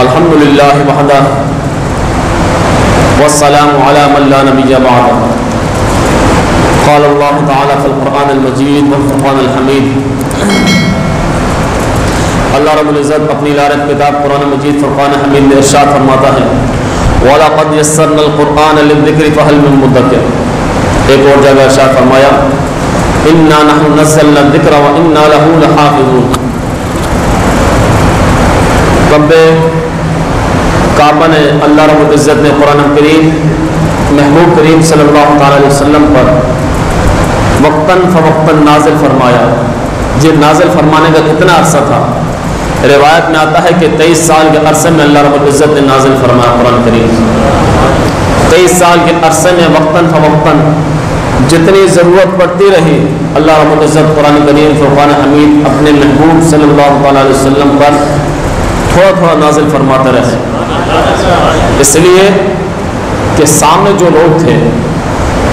الحمد للہ وحدہ والسلام علی من لا نبی بعدہ قال اللہ تعالی فی القرآن المجید والفرقان الحمید۔ اللہ رب العزت اپنی لارت کتاب قرآن مجید فرقان حمید میں ارشاد فرماتا ہے وَلَقَدْ يَسَّرْنَا الْقُرْآنَ لِلذِّكْرِ فَهَلْ مِن مُدَّكِرٍ۔ ایک اور جگہ ارشاد فرمایا إِنَّا نَحْنُ نَزَّلْنَا الذِّكْرَ وَإِنَّا لَهُ لَحَافِظُونَ۔ رب کعبہ نے اللہ رب العزت نے قرآن کریم محبوب کریم صلی اللہ تعالی علیہ وسلم پر وقتاً فوقتاً نازل فرمایا۔ یہ نازل فرمانے کا کتنا عرصہ تھا؟ روایت میں آتا ہے کہ 23 سال کے عرصے میں اللہ رب العزت نے نازل فرمایا قرآن کریم۔ 23 سال کے عرصے میں وقتاً فوقتاً جتنی ضرورت پڑتی رہی اللہ رب العزت قرآن کریم فرقان حمید اپنے محبوب صلی اللہ تعالی علیہ وسلم پر تھوڑا تھوڑا نازل فرماتے رہے، اس لیے کہ سامنے جو لوگ تھے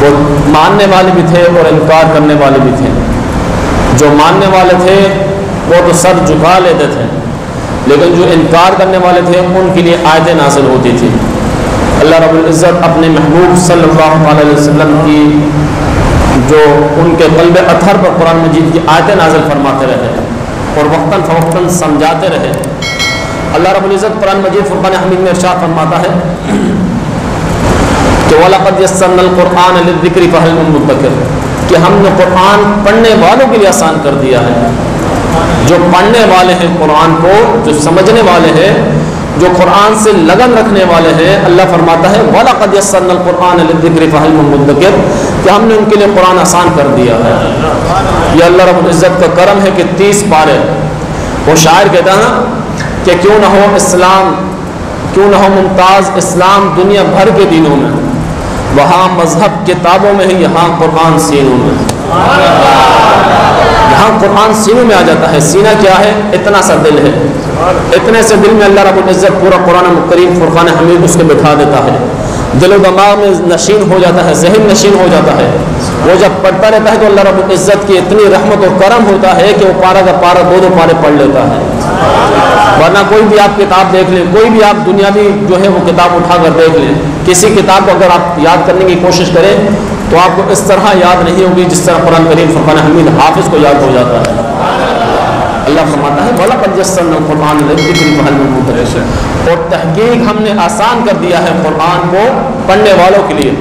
وہ ماننے والے بھی تھے اور انکار کرنے والے بھی تھے۔ جو ماننے والے تھے وہ تو سر جھکا لیتے تھے، لیکن جو انکار کرنے والے تھے ان کے لیے آیتیں نازل ہوتی تھی۔ اللہ رب العزت اپنے محبوب صلی اللہ علیہ وسلم کی جو ان کے قلب اطہر پر قرآن مجید کی آیتیں نازل فرماتے رہے اور وقتاً فوقتاً سمجھاتے رہے۔ اللہ رب العزت قرآن مجید فرقان حمید میں ارشاد فرماتا ہے کہ وَلَقَدْ يَسَّرْنَا الْقُرْآنَ لِلذِّكْرِ فَهَلْ مِن مُدَّكِرٍ، کہ ہم نے قرآن پڑھنے والوں کے لیے آسان کر دیا ہے۔ جو پڑھنے والے ہیں قرآن کو، جو سمجھنے والے ہیں، جو قرآن سے لگن رکھنے والے ہیں، اللہ فرماتا ہے وَلَقَدْ يَسَّرْنَا الْقُرْآنَ لِلذِّكْرِ فَهَلْ مِن مُدَّكِرٍ، کہ ہم نے ان کے لیے قرآن آسان کر دیا ہے۔ یہ اللہ رب العزت کا کرم ہے کہ 30 پارے۔ وہ شاعر کہتا ہے کہ کیوں نہ ہو اسلام، کیوں نہ ہو ممتاز اسلام دنیا بھر کے دینوں میں، وہاں مذہب کتابوں میں ہے، یہاں قرآن سینوں میں۔ یہاں قرآن سینوں میں آ جاتا ہے۔ سینہ کیا ہے؟ اتنا سا دل ہے، اتنے سے دل میں اللہ رب العزت پورا قرآن کریم فرقان حمید اس کے بٹھا دیتا ہے، دل و دماغ میں نشین ہو جاتا ہے، ذہن نشین ہو جاتا ہے۔ وہ جب پڑھتا رہتا ہے تو اللہ رب العزت کی اتنی رحمت و کرم ہوتا ہے کہ وہ پارہ کا پارہ دو پارے پڑھ لیتا ہے۔ ورنہ کوئی بھی آپ کتاب دیکھ لیں، کوئی بھی آپ دنیاوی جو ہے وہ کتاب اٹھا کر دیکھ لیں، کسی کتاب کو اگر آپ یاد کرنے کی کوشش کریں تو آپ کو اس طرح یاد نہیں ہوگی جس طرح قرآن کریم فرقان حمید حافظ کو یاد ہو جاتا ہے۔ اللہ فرماتا ہے وَلَقَدْ يَسَّرْنَا الْقُرْآنَ لِلذِّكْرِ فَهَلْ مِن مُدَّكِرٍ، اور تحقیق ہم نے آسان کر دیا ہے قرآن کو پڑھنے والوں کے لیے۔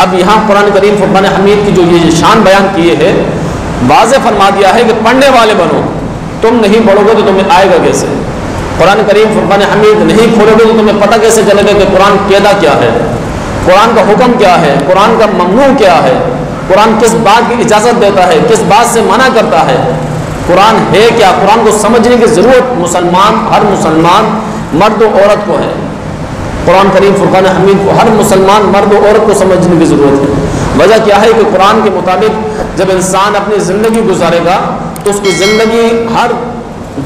اب یہاں قرآن کریم فرقان حمید کی جو یہ شان بیان کیے ہے، واضح فرما دیا ہے کہ پڑھنے والے بنو، تم نہیں پڑھو گے تو تمہیں آئے گا کیسے؟ قرآن کریم فرقان حمید نہیں کھولو گے تو تمہیں پتہ کیسے چلے گا کہ قرآن قاعدہ کیا ہے، قرآن کا حکم کیا ہے، قرآن کا ممنوع کیا ہے، قرآن کس بات کی اجازت دیتا ہے، کس بات سے منع کرتا ہے، قرآن ہے کیا۔ قرآن کو سمجھنے کی ضرورت ہر مسلمان مرد و عورت کو ہے۔ قرآن کریم فرقان حمید کو ہر مسلمان مرد و عورت کو سمجھنے کی ضرورت ہے۔ وجہ کیا ہے کہ قرآن کے مطابق جب انسان اپنی زندگی گزارے گا تو اس کی زندگی ہر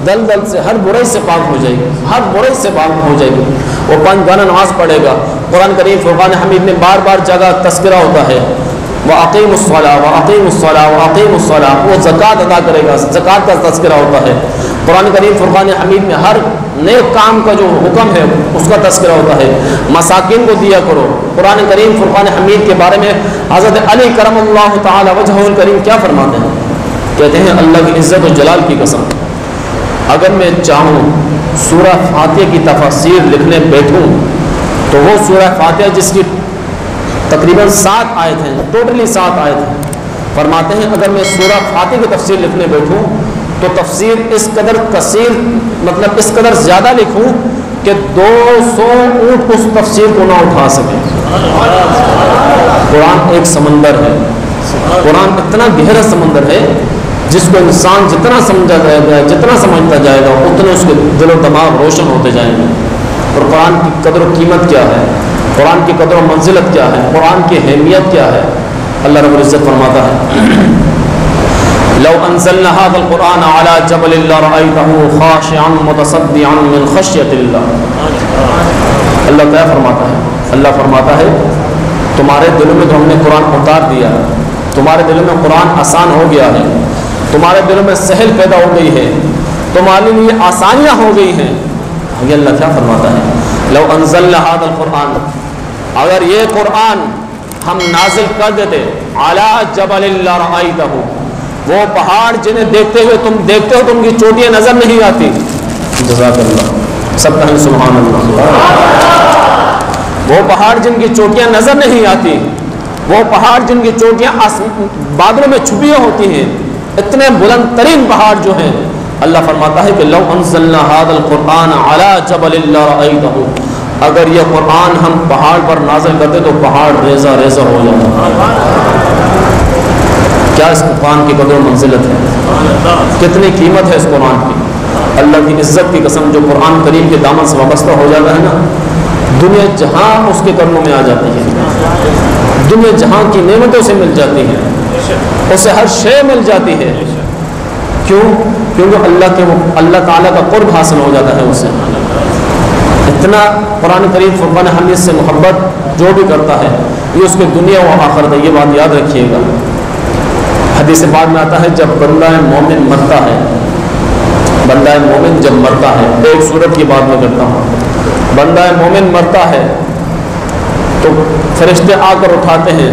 دلدل سے، ہر برائی سے پاک ہو جائے گی، ہر برائی سے پاک ہو جائے گی۔ وہ 5 گانا نماز پڑھے گا، قرآن کریم فرقان حمید میں بار بار جگہ تذکرہ ہوتا ہے وَأَقِيمُوا الصَّلَاةَ وَأَقِيمُوا الصَّلَاةَ وَأَقِيمُوا الصَّلَاةَ، وہ زکوٰۃ ادا کرے گا، زکوٰۃ کا تذکرہ ہوتا ہے۔ قرآن کریم فرقان حمید میں ہر نیک کام کا جو حکم ہے اس کا تذکرہ ہوتا ہے۔ مساکین کو دیا کرو۔ قرآن کریم فرقان حمید کے بارے میں حضرت علی کرم اللہ تعالی وجہہ الکریم کیا فرماتے ہیں؟ کہتے ہیں اللہ کی عزت و جلال کی قسم، اگر میں چاہوں سورہ فاتحہ کی تفسیر لکھنے بیٹھوں تو وہ سورہ فاتحہ جس کی تقریباً 7 آیت ہیں، ٹوٹلی 7 آیت ہیں، فرماتے ہیں اگر میں سورہ فاتحہ کی تفسیر لکھنے بیٹھوں تو تفسیر اس قدر کثیر، مطلب اس قدر زیادہ لکھوں کہ 200 اونٹ اس تفسیر کو نہ اٹھا سکیں۔ قرآن ایک سمندر ہے، قرآن اتنا گہرا سمندر ہے جس کو انسان جتنا سمجھا جائے گا، جتنا سمجھتا جائے گا اتنے اس کے دل و دماغ روشن ہوتے جائیں گے۔ اور قرآن کی قدر و قیمت کیا ہے، قرآن کی قدر و منزلت کیا ہے، قرآن کی اہمیت کیا ہے، اللہ رب العزت فرماتا ہے لو انزلنا هذا القرآن على جبل لرأيته خاشعا متصدعا من خشية الله۔ اللہ کیا فرماتا ہے؟ اللہ فرماتا ہے تمہارے دلوں میں تو ہم نے قرآن اتار دیا ہے، تمہارے دلوں میں قرآن آسان ہو گیا ہے، تمہارے دلوں میں سہل پیدا ہو گئی ہے، تمہارے لیے آسانیاں ہو گئی ہیں، یہ اللہ کیا فرماتا ہے، لو انزلنا هذا القرآن، اگر یہ قرآن ہم نازل کر دیتے، علی جبل لرأیتہ، وہ پہاڑ جنہیں دیکھتے ہوئے تم دیکھتے ہو تو ان کی چوٹیاں نظر نہیں آتی. جزاک اللہ، سب کہیں سبحان اللہ. وہ پہاڑ جن کی چوٹیاں نظر نہیں آتی، وہ پہاڑ جن کی چوٹیاں بادلوں میں چھپی ہوتی ہیں، اتنے بلند ترین پہاڑ جو ہیں، اللہ فرماتا ہے کہ لو انزلنا هذا القرآن على جبل لرأیتہ، اگر یہ قرآن ہم پہاڑ پر نازل کرتے تو پہاڑ ریزہ ریزہ ہو جاتا. کیا اس قرآن کی قدر و منزلت ہے، کتنی قیمت ہے اس قرآن کی. اللہ کی عزت کی قسم، جو قرآن کریم کے دامن سے وابستہ ہو جاتا ہے نا، دنیا جہاں اس کے قدموں میں آ جاتی ہے، دنیا جہاں کی نعمتوں سے مل جاتی ہے، اسے ہر شے مل جاتی ہے. کیوں؟ کیونکہ اللہ تعالیٰ کا قرب حاصل ہو جاتا ہے اسے. اتنا قرآن کریم فرقان حمید سے محبت جو بھی کرتا ہے یہ اس کے دنیا و آخرت ہے. یہ بات یاد رکھیے گا. حدیث بعد میں آتا ہے جب بندہ مومن مرتا ہے، بندہ مومن جب مرتا ہے، ایک صورت کی بات میں کرتا ہوں، بندہ مومن مرتا ہے تو فرشتے آ کر اٹھاتے ہیں،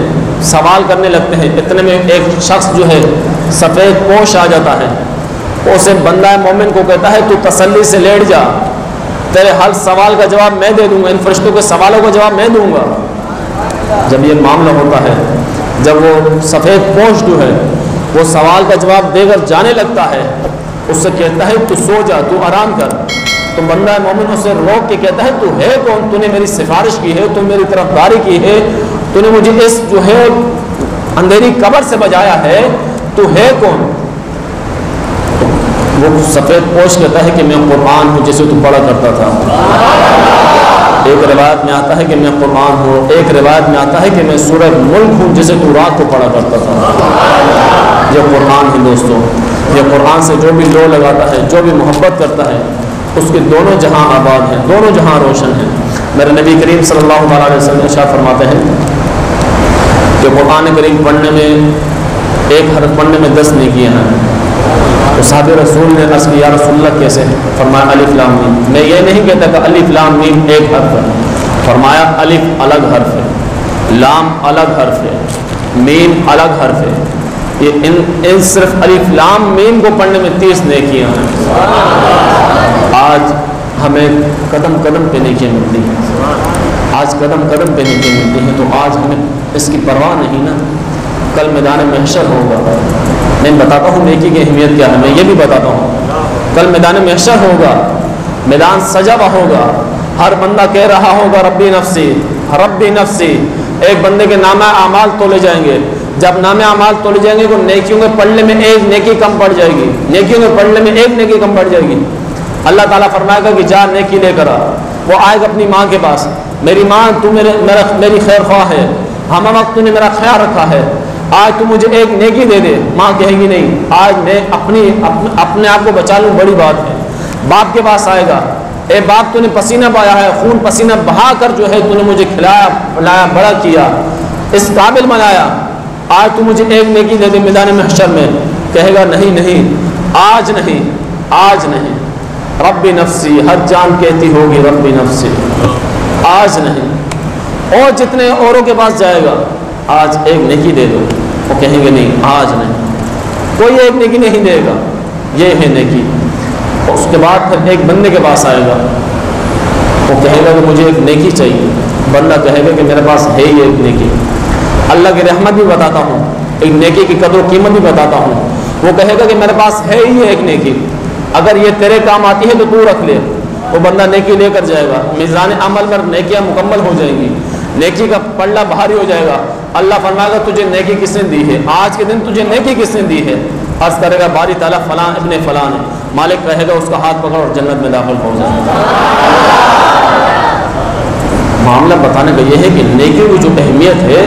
سوال کرنے لگتے ہیں. اتنے میں ایک شخص جو ہے سفید پوش آ جاتا ہے، اسے بندہ مومن کو کہتا ہے تو تسلی سے لیٹ جا، تیرے ہر سوال کا جواب میں دے دوں گا، ان فرشتوں کے سوالوں کا جواب میں دوں گا. جب یہ معاملہ ہوتا ہے، جب وہ سفید پوش جو ہے وہ سوال کا جواب دے کر جانے لگتا ہے، اس سے کہتا ہے تو سو جا، تو آرام کر. تو بندہ مومن اسے روک کے کہتا ہے تو ہے کون، تو نے میری سفارش کی ہے، تو میری طرفداری کی ہے، تو نے مجھے اس جو ہے اندھیری قبر سے بچایا ہے، تو ہے کون؟ وہ سفید پوش کہتا ہے کہ میں قرآن ہوں جسے تو پڑھا کرتا تھا. ایک روایت میں آتا ہے کہ میں قرآن ہوں، ایک روایت میں آتا ہے کہ میں سورہ ملک ہوں جسے تو رات کو پڑھا کرتا تھا. یہ قرآن ہے دوستوں. یہ قرآن سے جو بھی لو لگاتا ہے، جو بھی محبت کرتا ہے، اس کے دونوں جہاں آباد ہیں، دونوں جہاں روشن ہیں. میرے نبی کریم صلی اللہ علیہ وسلم ارشاد فرماتے ہیں کہ قرآن کریم پڑھنے میں، ایک حرف پڑھنے میں 10 نیکیاں ہیں. تو صحابہ رسول نے عرض کیا یا رسول اللہ کیسے؟ فرمایا الف لام میم. میں یہ نہیں کہتا کہ الف لام میم ایک حرف ہے، فرمایا الف الگ حرف ہے، لام الگ حرف ہے، میم الگ حرف ہے. یہ ان صرف الف لام میم کو پڑھنے میں 30 نیکیاں ہیں. آج ہمیں قدم قدم پہ نیکیاں ملتی ہیں، آج قدم قدم پہ نیکیاں ملتی ہیں، تو آج ہمیں اس کی پرواہ نہیں نا. کل میدان محشر ہوگا، میں بتاتا ہوں نیکی کی اہمیت کیا ہے، میں یہ بھی بتاتا ہوں. کل میدان محشر ہوگا، میدان سجا ہوا ہوگا، ہر بندہ کہہ رہا ہوگا ربی نفسی ربی نفسی. ایک بندے کے نامہ اعمال تولے جائیں گے. جب نامہ اعمال تولے جائیں گے تو نیکیوں کے پڑھنے میں ایک نیکی کم پڑ جائے گی، نیکیوں کے پڑھنے میں ایک نیکی کم پڑ جائے گی. اللہ تعالیٰ فرمائے گا کہ جا نیکی لے کر آ. وہ آئے گا اپنی ماں کے پاس، میری ماں تو میری خیر خواہ ہے، ہم وقت تو نے میرا خیال رکھا ہے، آج تو مجھے ایک نیکی دے دے. ماں کہے گی نہیں، آج میں اپنے آپ کو بچا لوں، بڑی بات ہے. باپ کے پاس آئے گا، اے باپ تو نے پسینہ پایا ہے، خون پسینہ بہا کر جو ہے تو نے مجھے کھلایا پلایا بڑا کیا، اس قابل بنایا، آج تو مجھے ایک نیکی دے دے میدان محشر میں. کہے گا نہیں نہیں، آج نہیں، آج نہیں. ربی نفسی، ہر جان کہتی ہوگی ربی نفسی، آج نہیں. اور جتنے اوروں کے پاس جائے گا، آج ایک نیکی دے دو، وہ کہیں گے نہیں، آج نہیں، کوئی ایک نیکی نہیں دے گا. یہ ہے نیکی. اس کے بعد پھر ایک بندے کے پاس آئے گا، وہ کہے گا کہ مجھے ایک نیکی چاہیے. بندہ کہے گا کہ میرے پاس ہے ہی ایک نیکی. اللہ کی رحمت بھی بتاتا ہوں، ایک نیکی کی قدر و قیمت بھی بتاتا ہوں. وہ کہے گا کہ میرے پاس ہے ہی ایک نیکی، اگر یہ تیرے کام آتی ہے تو تو رکھ لے. وہ بندہ نیکی لے کر جائے گا، میزان عمل پر نیکیاں مکمل ہو جائیں گی، نیکی کا پلڑا بھاری ہو جائے گا. اللہ فرمائے گا تجھے نیکی کس نے دی ہے، آج کے دن تجھے نیکی کس نے دی ہے؟ عرض کرے گا باری تعالیٰ فلاں ابن فلاں ہے. مالک کہے گا اس کا ہاتھ پکڑ اور جنت میں داخل ہو جائے. معاملہ بتانے کا یہ ہے کہ نیکی کی جو اہمیت ہے،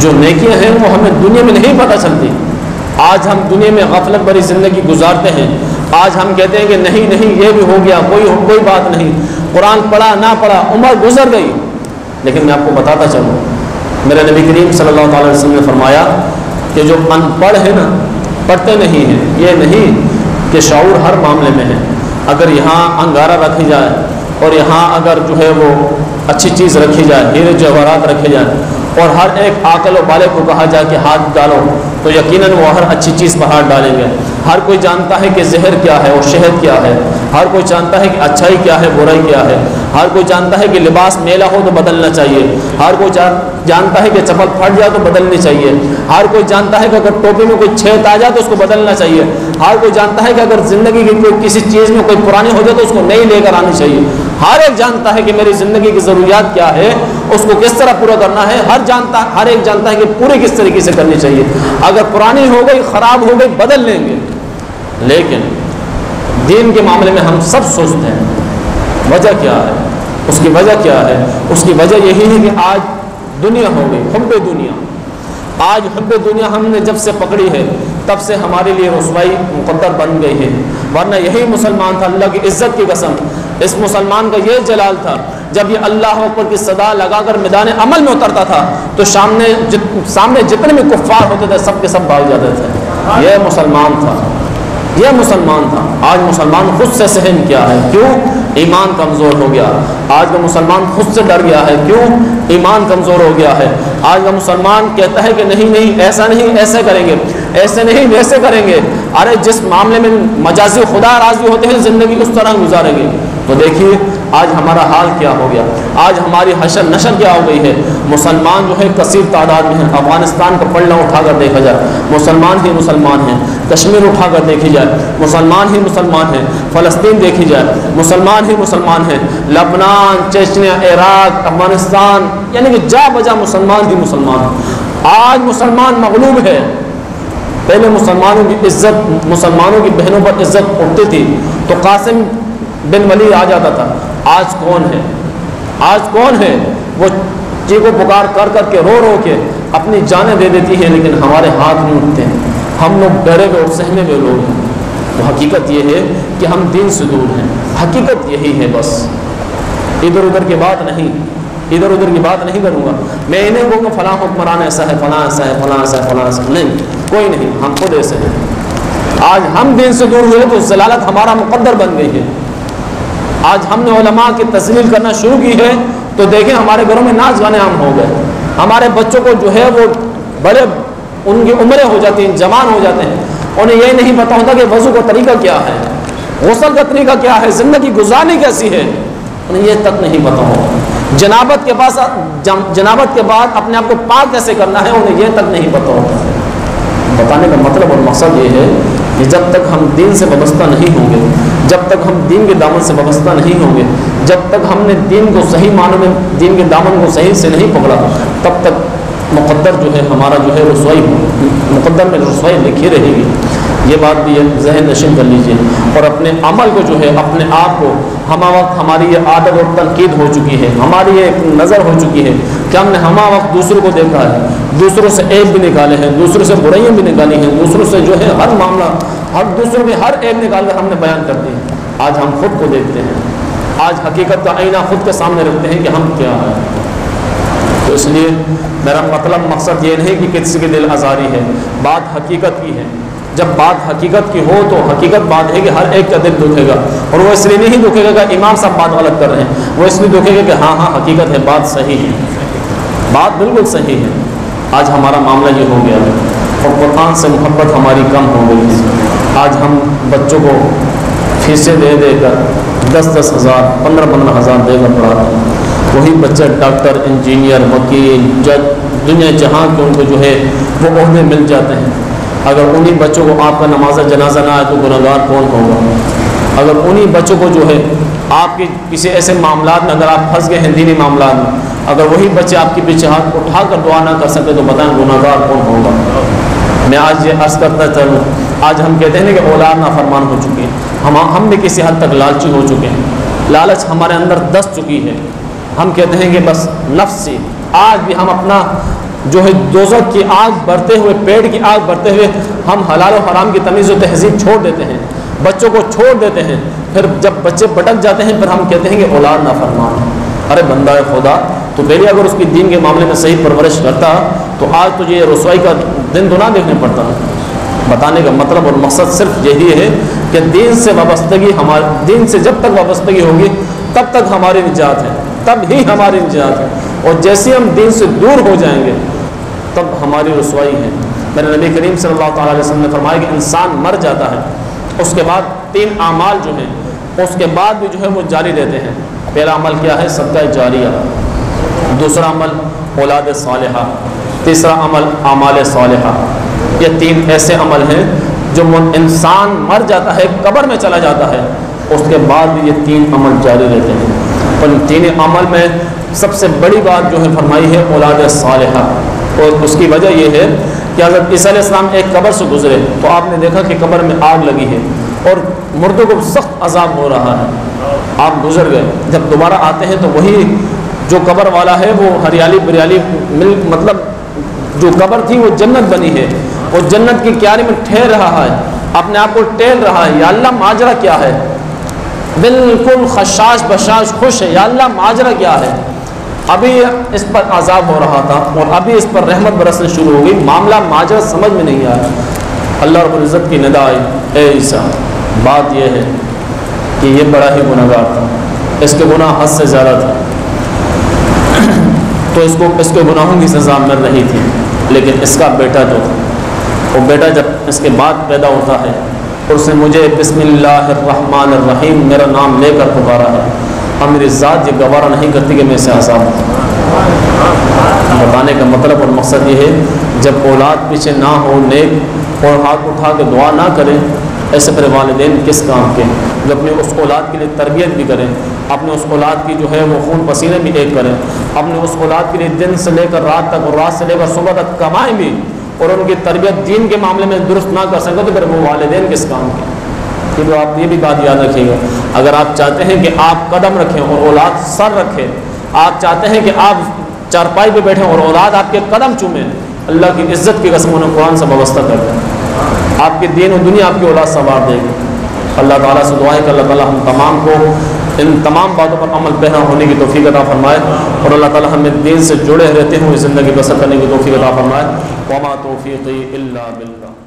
جو نیکیاں ہیں وہ ہمیں دنیا میں نہیں پتہ چلتی. آج ہم دنیا میں غفلت بھری زندگی گزارتے ہیں. آج ہم کہتے ہیں کہ نہیں نہیں یہ بھی ہو گیا، کوئی بات نہیں، قرآن پڑھا نہ پڑھا، عمر گزر گئی. لیکن میں آپ کو بتاتا چلوں، میرے نبی کریم صلی اللہ علیہ وسلم نے فرمایا کہ جو ان پڑھ ہے نا، پڑھتے نہیں ہیں، یہ نہیں کہ شعور ہر معاملے میں ہے. اگر یہاں انگارہ رکھی جائے اور یہاں اگر جو ہے وہ اچھی چیز رکھی جائے، ہیرے جواہرات رکھے جائیں اور ہر ایک عاقل و بالغ کو کہا جائے کہ ہاتھ ڈالو، تو یقیناً وہ ہر اچھی چیز پر ہاتھ ڈالیں گے۔ ہر کوئی جانتا ہے کہ زہر کیا ہے اور شہد کیا ہے، ہر کوئی جانتا ہے کہ اچھائی کیا ہے برائی کیا ہے، ہر کوئی جانتا ہے کہ لباس میلا ہو تو بدلنا چاہیے، ہر کوئی جانتا ہے کہ چپل پھٹ جائے تو بدلنی چاہیے، ہر کوئی جانتا ہے کہ اگر ٹوپی میں کوئی چھید آ جائے تو اس کو بدلنا چاہیے، ہر کوئی جانتا ہے کہ اگر زندگی کی کوئی کسی چیز میں کوئی پرانی ہو جائے تو اس کو نئی لے کر آنی چاہیے۔ ہر ایک جانتا ہے کہ میری زندگی کی ضروریات کیا ہے، اس کو کس طرح پورا کرنا ہے، ہر ایک جانتا ہے کہ پوری کس طریقے سے کرنی چاہیے۔ اگر پرانی ہو گئی، خراب ہو گئی، بدل لیں گے، لیکن دین کے معاملے میں ہم سب سوچتے ہیں وجہ کیا ہے، اس کی وجہ کیا ہے؟ اس کی وجہ یہی ہے کہ آج دنیا ہو گئی حب دنیا۔ آج حب دنیا ہم نے جب سے پکڑی ہے تب سے ہمارے لیے رسوائی مقدر بن گئی ہے، ورنہ یہی مسلمان تھا، اللہ کی عزت کی قسم اس مسلمان کا یہ جلال تھا، جب یہ اللہ اکبر کی صدا لگا کر میدان عمل میں اترتا تھا تو سامنے جتنے بھی کفار ہوتے تھے سب کے سب بھاگ جاتے تھے۔ یہ مسلمان تھا، یہ مسلمان تھا۔ آج مسلمان خود سے سہم کیا ہے، کیوں؟ ایمان کمزور ہو گیا۔ آج کا مسلمان خود سے ڈر گیا ہے، کیوں؟ ایمان کمزور ہو گیا ہے۔ آج کا مسلمان کہتا ہے کہ نہیں نہیں ایسا نہیں، ایسے کریں گے، ایسے نہیں ویسے کریں گے۔ ارے جس معاملے میں مجازی خدا راضی ہوتے ہیں زندگی اس طرح گزاریں گے۔ تو دیکھیے آج ہمارا حال کیا ہو گیا، آج ہماری حشر نشر کیا ہو گئی ہے۔ مسلمان جو ہے کثیر تعداد میں ہیں، افغانستان کا پلڑا اٹھا کر دیکھا جائے مسلمان ہی مسلمان ہیں، کشمیر اٹھا کر دیکھی جائے مسلمان ہی مسلمان ہیں، فلسطین دیکھی جائے مسلمان ہی مسلمان ہیں، لبنان، چچنیا، عراق، افغانستان، یعنی کہ جا بجا مسلمان ہی مسلمان ہیں۔ آج مسلمان مغلوب ہے۔ پہلے مسلمانوں کی عزت، مسلمانوں کی بہنوں پر عزت اٹھتی تھی تو قاسم بن ولی آ جاتا تھا۔ آج کون ہے؟ آج کون ہے؟ وہ چیخو پکار کر کر کے رو رو کے اپنی جانیں دے دیتی ہے، لیکن ہمارے ہاتھ نہیں اٹھتے ہیں، ہم لوگ ڈرے ہوئے اور سہمے ہوئے لوگ ہیں۔ تو حقیقت یہ ہے کہ ہم دین سے دور ہیں، حقیقت یہی ہے۔ بس ادھر ادھر کی بات نہیں، ادھر ادھر کی بات نہیں کروں گا میں، انہیں کہوں گا فلاں حکمران ایسا ہے، فلاں ایسا ہے، فلاں ایسا ہے، فلاں ایسا ہے، نہیں، کوئی نہیں، ہم خود ایسے ہیں۔ آج ہم دین سے دور ہوئے تو ضلالت ہمارا مقدر بن گئی ہے۔ آج ہم نے علماء کی تذلیل کرنا شروع کی ہے تو دیکھیں ہمارے گھروں میں ناچ گانے عام ہو گئے، ہمارے بچوں کو جو ہے وہ بڑے ان کی عمریں ہو جاتی ہیں، جوان ہو جاتے ہیں، انہیں یہ نہیں پتہ ہوتا کہ وضو کا طریقہ کیا ہے، غسل کا طریقہ کیا ہے، زندگی گزارنی کیسی ہے، انہیں یہ تک نہیں پتہ ہوتا۔ جنابت کے بعد اپنے آپ کو پاک کیسے کرنا ہے انہیں یہ تک نہیں پتہ ہوتا ہے۔ بتانے کا مطلب اور مقصد یہ ہے کہ جب تک ہم دین سے وابستہ نہیں ہوں گے، جب تک ہم دین کے دامن سے وابستہ نہیں ہوں گے، جب تک ہم نے دین کو صحیح معنوں میں دین کے دامن کو صحیح سے نہیں پکڑا، تب تک مقدر جو ہے ہمارا جو ہے رسوائی، مقدر میں رسوائی لکھی رہے گی۔ یہ بات بھی ذہن نشین کر لیجئے، اور اپنے عمل کو جو ہے اپنے آپ کو ہمہ وقت ہماری یہ عادت اور تنقید ہو چکی ہے، ہماری یہ نظر ہو چکی ہے کہ ہم نے ہمہ وقت دوسروں کو دیکھا ہے، دوسروں سے عیب بھی نکالے ہیں، دوسروں سے برائیاں بھی نکالی ہیں، دوسروں سے جو ہے ہر معاملہ، ہر دوسروں کے ہر عیب نکال کر ہم نے بیان کر دی۔ آج ہم خود کو دیکھتے ہیں، آج حقیقت کا آئینہ خود کے سامنے رکھتے ہیں کہ ہم کیا ہیں۔ تو اس لیے میرا مقصد یہ نہیں کہ کسی کے دل آزاری ہے، بات حقیقت کی ہے۔ جب بات حقیقت کی ہو تو حقیقت بات ہے کہ ہر ایک کا دل دکھے گا، اور وہ اس لیے نہیں دکھے گا کہ امام صاحب بات غلط کر رہے ہیں، وہ اس لیے دکھے گا کہ ہاں ہاں حقیقت ہے، بات صحیح ہے، بات بالکل صحیح ہے۔ آج ہمارا معاملہ یہ ہو گیا ہے اور قرآن سے محبت ہماری کم ہو گئی ہے۔ آج ہم بچوں کو فیسیں دے دے کر 10-10 ہزار 15-15 ہزار دے کر پڑھاتے ہیں، وہی بچے ڈاکٹر، انجینئر، وکیل، جج، دنیا جہاں کے ان کو جو ہے وہ عہدے مل جاتے ہیں۔ اگر انہی بچوں کو آپ کا نماز جنازہ نہ آئے تو گنہگار کون ہوگا؟ اگر انہی بچوں کو جو ہے آپ کے کسی ایسے معاملات میں اگر آپ پھنس گئے ہیں دینی معاملات میں، اگر وہی بچے آپ کے پیچھے ہاتھ اٹھا کر دعا نہ کر سکتے تو بتائیں گنہگار کون ہوگا؟ میں آج یہ عرض کرتا چلوں، آج ہم کہتے ہیں کہ اولاد نافرمان ہو چکی ہے، ہم بھی کسی حد تک لالچی ہو چکے ہیں، لالچ ہمارے اندر دس چکی ہے۔ ہم کہتے ہیں کہ بس نفس سے آج بھی ہم اپنا جو ہے دوزخ کی آگ بڑھتے ہوئے، پیٹ کی آگ بڑھتے ہوئے ہم حلال و حرام کی تمیز و تہذیب چھوڑ دیتے ہیں، بچوں کو چھوڑ دیتے ہیں، پھر جب بچے بھٹک جاتے ہیں پھر ہم کہتے ہیں کہ اولاد نافرمان ہے۔ ارے بندہ خدا تو پہلے اگر اس کی دین کے معاملے میں صحیح پرورش کرتا تو آج تجھے یہ رسوائی کا دن تو نہ دیکھنے پڑتا۔ بتانے کا مطلب اور مقصد صرف یہی ہے کہ دین سے وابستگی، ہمارے دین سے جب تک وابستگی ہوگی تب تک ہماری نجات ہے، تب ہی ہماری نجات ہے، اور جیسے ہم دین سے دور ہو جائیں گے تب ہماری رسوائی ہے۔ میرے نبی کریم صلی اللہ تعالیٰ علیہ وسلم نے فرمایا کہ انسان مر جاتا ہے، اس کے بعد 3 اعمال جو ہیں اس کے بعد بھی جو ہے وہ جاری رہتے ہیں۔ پہلا عمل کیا ہے؟ صدقہ جاریہ، دوسرا عمل اولاد صالحہ، تیسرا عمل اعمال صالحہ۔ یہ 3 ایسے عمل ہیں جو انسان مر جاتا ہے، قبر میں چلا جاتا ہے، اس کے بعد بھی یہ 3 عمل جاری رہتے ہیں۔ اور ان 3 عمل میں سب سے بڑی بات جو ہے فرمائی ہے اولاد صالحہ، اور اس کی وجہ یہ ہے کہ حضرت عیسیٰ علیہ السلام ایک قبر سے گزرے تو آپ نے دیکھا کہ قبر میں آگ لگی ہے اور مردوں کو سخت عذاب ہو رہا ہے، آپ گزر گئے، جب دوبارہ آتے ہیں تو وہی جو قبر والا ہے وہ ہریالی بریالی مطلب جو قبر تھی وہ جنت بنی ہے، وہ جنت کی کیاری میں ٹھہر رہا ہے، اپنے آپ کو ٹہل رہا ہے، یا اللہ ماجرا کیا ہے، بالکل خشاش بشاش خوش ہے، یا اللہ ماجرا کیا ہے۔ ابھی اس پر عذاب ہو رہا تھا اور ابھی اس پر رحمت برسنے شروع ہو گئی، معاملہ ماجرا سمجھ میں نہیں آیا۔ اللہ رب العزت کی ندا آئی، اے عیسیٰ بات یہ ہے کہ یہ بڑا ہی گناہ گار تھا، اس کے گناہ حد سے زیادہ تھا، تو اس کے گناہوں کی سزا مل رہی تھی، لیکن اس کا بیٹا جو تھا وہ بیٹا جب اس کے بعد پیدا ہوتا ہے اور اس نے مجھے بسم اللہ الرحمن الرحیم میرا نام لے کر پکارا ہے، اب میری ذات یہ گوارہ نہیں کرتی کہ میں اسے آزاد بتانے کا مطلب اور مقصد یہ ہے جب اولاد پیچھے نہ ہو، نیک اور ہاتھ اٹھا کے دعا نہ کریں، ایسے پھر والدین کس کام کے، جو اپنی اس اولاد کے لیے تربیت بھی کریں، اپنے اس اولاد کی جو ہے وہ خون پسینے بھی ایک کریں، اپنے اس اولاد کے لیے دن سے لے کر رات تک اور رات سے لے کر صبح تک کمائیں بھی، اور ان کی تربیت دین کے معاملے میں درست نہ کر سکے تو پھر وہ والدین کس کام کے۔ کہ آپ یہ بھی بات یاد رکھیے گا، اگر آپ چاہتے ہیں کہ آپ قدم رکھیں اور اولاد سر رکھے، آپ چاہتے ہیں کہ آپ چارپائی پہ بیٹھیں اور اولاد آپ کے قدم چومیں، اللہ کی عزت کی قسم انہیں قرآن سے وابستہ کر دیں، آپ کی دین و دنیا آپ کی اولاد سنوار دے گی۔ اللہ تعالیٰ سے دعا ہے کہ اللہ تعالیٰ ہم تمام کو ان تمام باتوں پر عمل پیرا ہونے کی توفیق عطا فرمائے، اور اللہ تعالیٰ ہمیں دین سے جڑے رہتے ہوئے زندگی بسر کرنے کی توفیق عطا فرمائے۔ وما توفیقی الا باللہ۔